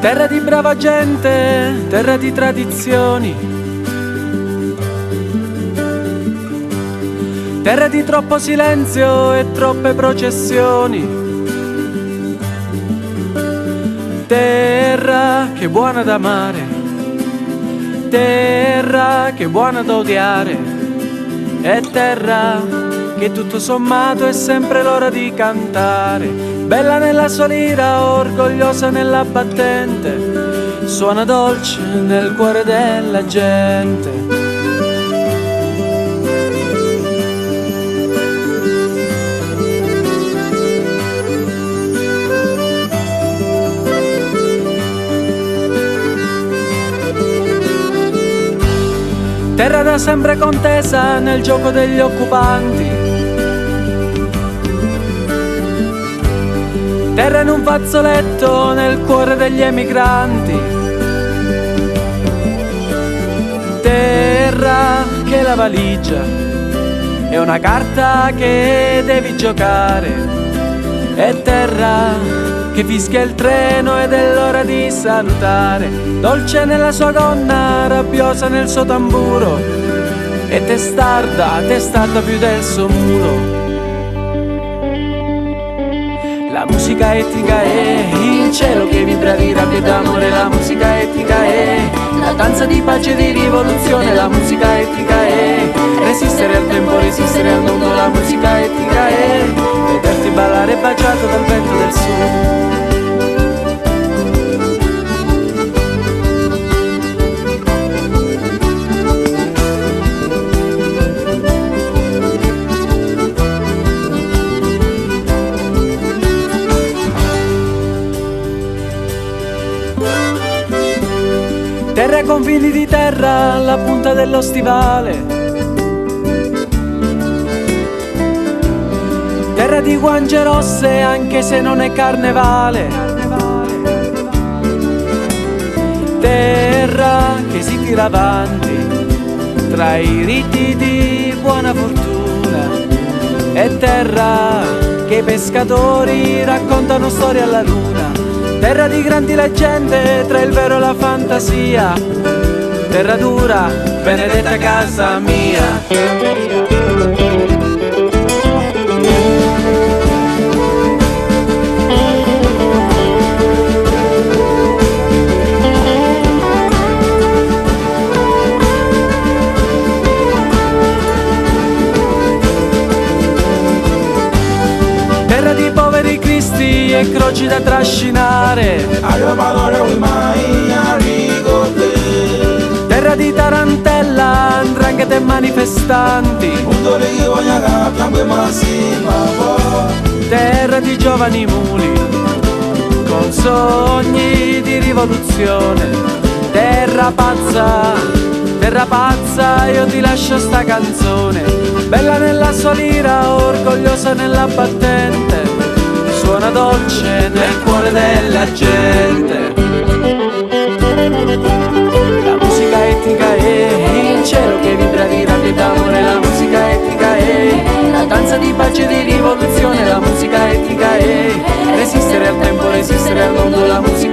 Terra di brava gente, terra di tradizioni, terra di troppo silenzio e troppe processioni. Terra che è buona da amare, terra che è buona da odiare, è terra che tutto sommato è sempre l'ora di cantare. Bella nella sua lira, orgogliosa nella battente, suona dolce nel cuore della gente. Terra da sempre contesa nel gioco degli occupanti, terra in un fazzoletto nel cuore degli emigranti, terra che la valigia è una carta che devi giocare, è terra che fischia il treno ed è l'ora di salutare, dolce nella sua gonna, rabbiosa nel suo tamburo, e testarda più del suo muro. La musica etnica è il cielo che vibra di rabbia e d'amore, la musica etnica è la danza di pace e di rivoluzione, la musica etnica è resistere al tempo, resistere al mondo, la musica etnica è vederti ballare baciato dal vento del sud. Terra ai confini di terra, alla punta dello stivale, terra di guance rosse anche se non è carnevale, terra che si tira avanti tra i riti di buona fortuna, è terra che i pescatori raccontano storie alla luna. Terra di grandi leggende tra il vero e la fantasia, terra dura, benedetta casa mia. Terra di poveri cristi e croci da trascinare, terra di tarantella, 'ndrangheta e manifestanti, terra di giovani muli con sogni di rivoluzione, terra pazza, io ti lascio sta canzone, bella nella sua lira, orgogliosa nella battente, suona dolce nel cuore della gente. La musica etnica è il cielo che vibra di rabbia e d'amore, la musica etnica è la danza di pace e di rivoluzione, la musica etnica è resistere al tempo, resistere al mondo, la musica